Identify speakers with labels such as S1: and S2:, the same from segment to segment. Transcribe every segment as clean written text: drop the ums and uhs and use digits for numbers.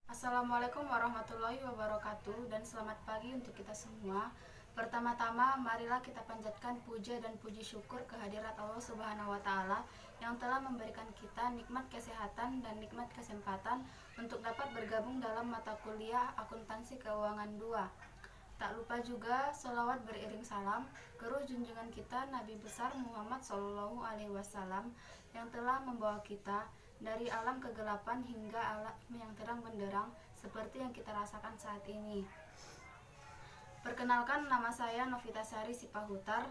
S1: Assalamualaikum warahmatullahi wabarakatuh dan selamat pagi untuk kita semua. Pertama-tama marilah kita panjatkan puja dan puji syukur kehadirat Allah Subhanahu wa taala yang telah memberikan kita nikmat kesehatan dan nikmat kesempatan untuk dapat bergabung dalam mata kuliah Akuntansi Keuangan 2. Tak lupa juga sholawat beriring salam ke ruh junjungan kita Nabi besar Muhammad Shallallahu Alaihi Wasallam yang telah membawa kita dari alam kegelapan hingga alam yang terang benderang seperti yang kita rasakan saat ini. Perkenalkan, nama saya Novita Sari Sipahutar,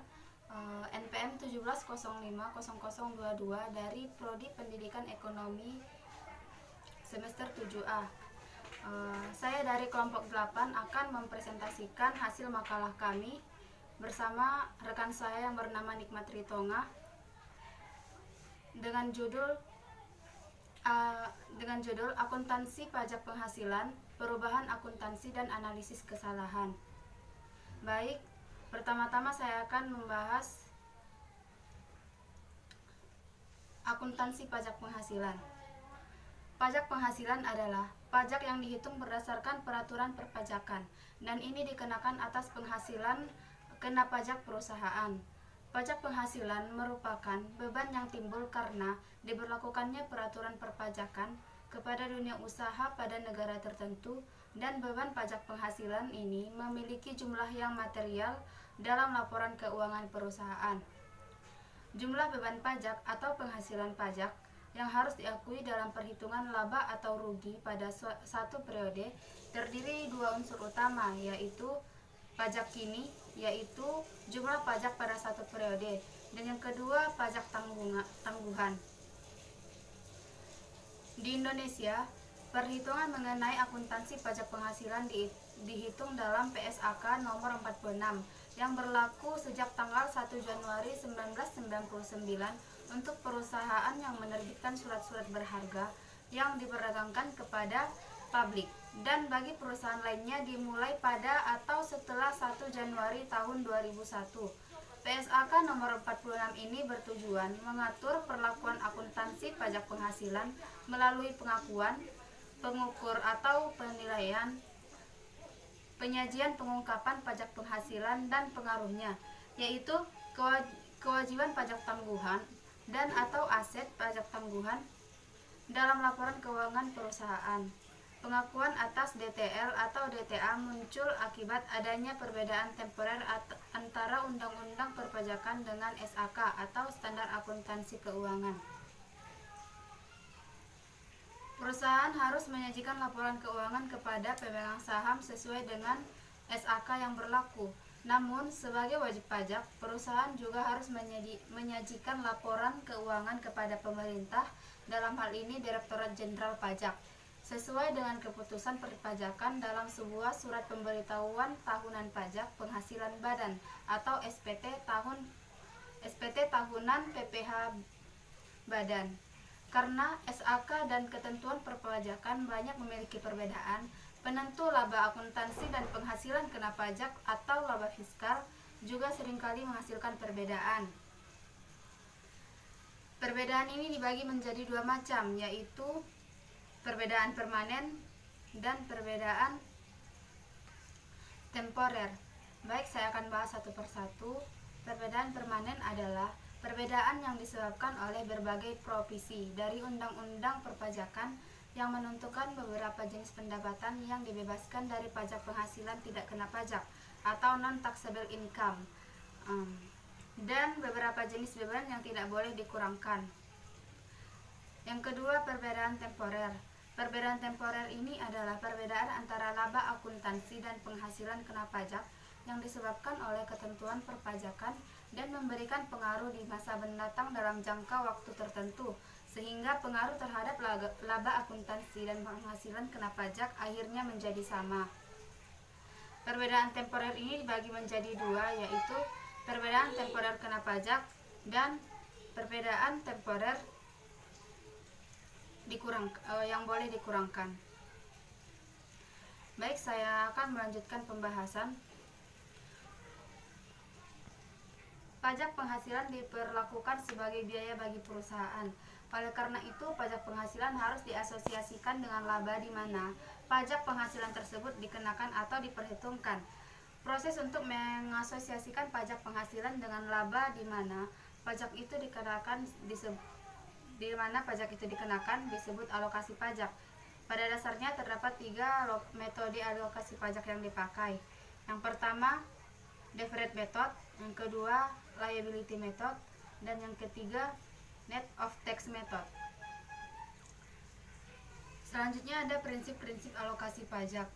S1: NPM 17050022 dari Prodi Pendidikan Ekonomi semester 7A. Saya dari kelompok 8 akan mempresentasikan hasil makalah kami bersama rekan saya yang bernama Nikmat Ritonga dengan judul Akuntansi Pajak Penghasilan, Perubahan Akuntansi dan Analisis Kesalahan. Baik, pertama-tama saya akan membahas akuntansi pajak penghasilan. Pajak penghasilan adalah pajak yang dihitung berdasarkan peraturan perpajakan, dan ini dikenakan atas penghasilan kena pajak perusahaan. Pajak penghasilan merupakan beban yang timbul karena diberlakukannya peraturan perpajakan kepada dunia usaha pada negara tertentu, dan beban pajak penghasilan ini memiliki jumlah yang material dalam laporan keuangan perusahaan. Jumlah beban pajak atau penghasilan pajak yang harus diakui dalam perhitungan laba atau rugi pada satu periode terdiri dua unsur utama, yaitu pajak kini, yaitu jumlah pajak pada satu periode, dan yang kedua pajak tangguhan. Di Indonesia, perhitungan mengenai akuntansi pajak penghasilan dihitung dalam PSAK nomor 46 yang berlaku sejak tanggal 1 Januari 1999 untuk perusahaan yang menerbitkan surat-surat berharga yang diperdagangkan kepada publik, dan bagi perusahaan lainnya dimulai pada atau setelah 1 Januari tahun 2001. PSAK nomor 46 ini bertujuan mengatur perlakuan akuntansi pajak penghasilan melalui pengakuan, pengukur atau penilaian, penyajian pengungkapan pajak penghasilan dan pengaruhnya, yaitu kewajiban pajak tangguhan dan atau aset pajak tangguhan dalam laporan keuangan perusahaan. Pengakuan atas DTL atau DTA muncul akibat adanya perbedaan temporer antara Undang-Undang Perpajakan dengan SAK atau Standar Akuntansi Keuangan. Perusahaan harus menyajikan laporan keuangan kepada pemegang saham sesuai dengan SAK yang berlaku. Namun, sebagai wajib pajak, perusahaan juga harus menyajikan laporan keuangan kepada pemerintah, dalam hal ini Direktorat Jenderal Pajak, sesuai dengan keputusan perpajakan dalam sebuah surat pemberitahuan tahunan pajak penghasilan badan atau SPT tahunan PPh badan. Karena SAK dan ketentuan perpajakan banyak memiliki perbedaan, penentu laba akuntansi dan penghasilan kena pajak atau laba fiskal juga seringkali menghasilkan perbedaan. Perbedaan ini dibagi menjadi dua macam, yaitu perbedaan permanen dan perbedaan temporer. Baik, saya akan bahas satu persatu. Perbedaan permanen adalah perbedaan yang disebabkan oleh berbagai provisi dari Undang-Undang Perpajakan yang menentukan beberapa jenis pendapatan yang dibebaskan dari pajak penghasilan tidak kena pajak atau non-taxable income, dan beberapa jenis beban yang tidak boleh dikurangkan. Yang kedua, perbedaan temporer. Perbedaan temporer ini adalah perbedaan antara laba akuntansi dan penghasilan kena pajak yang disebabkan oleh ketentuan perpajakan dan memberikan pengaruh di masa mendatang dalam jangka waktu tertentu, sehingga pengaruh terhadap laba akuntansi dan penghasilan kena pajak akhirnya menjadi sama. Perbedaan temporer ini dibagi menjadi dua, yaitu perbedaan temporer kena pajak dan perbedaan temporer yang boleh dikurangkan. Baik, saya akan melanjutkan pembahasan. Pajak penghasilan diperlakukan sebagai biaya bagi perusahaan. Oleh karena itu, pajak penghasilan harus diasosiasikan dengan laba di mana pajak penghasilan tersebut dikenakan atau diperhitungkan. Proses untuk mengasosiasikan pajak penghasilan dengan laba di mana pajak itu dikenakan disebut alokasi pajak. Pada dasarnya terdapat 3 metode alokasi pajak yang dipakai. Yang pertama, deferred method, yang kedua, liability method, dan yang ketiga, net of tax method. Selanjutnya ada prinsip-prinsip alokasi pajak.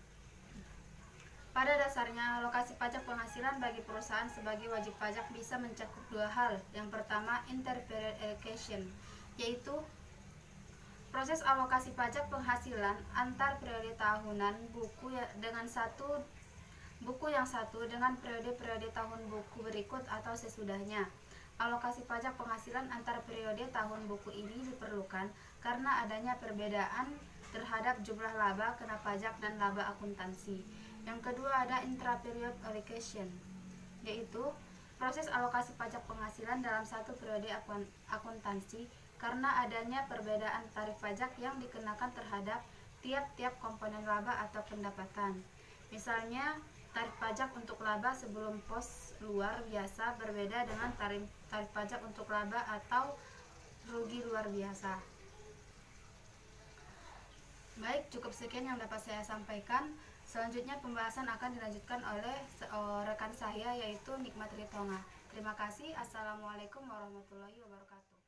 S1: Pada dasarnya, alokasi pajak penghasilan bagi perusahaan sebagai wajib pajak bisa mencakup 2 hal. Yang pertama, inter-period allocation, yaitu proses alokasi pajak penghasilan antar periode tahunan buku yang satu dengan periode-periode tahun buku berikut atau sesudahnya. Alokasi pajak penghasilan antar periode tahun buku ini diperlukan karena adanya perbedaan terhadap jumlah laba kena pajak dan laba akuntansi. Yang kedua ada intra-period allocation, yaitu proses alokasi pajak penghasilan dalam satu periode akuntansi karena adanya perbedaan tarif pajak yang dikenakan terhadap tiap-tiap komponen laba atau pendapatan. Misalnya, tarif pajak untuk laba sebelum pos luar biasa berbeda dengan tarif pajak untuk laba atau rugi luar biasa. Baik, cukup sekian yang dapat saya sampaikan. Selanjutnya pembahasan akan dilanjutkan oleh rekan saya yaitu Nikmat Ritonga. Terima kasih. Assalamualaikum warahmatullahi wabarakatuh.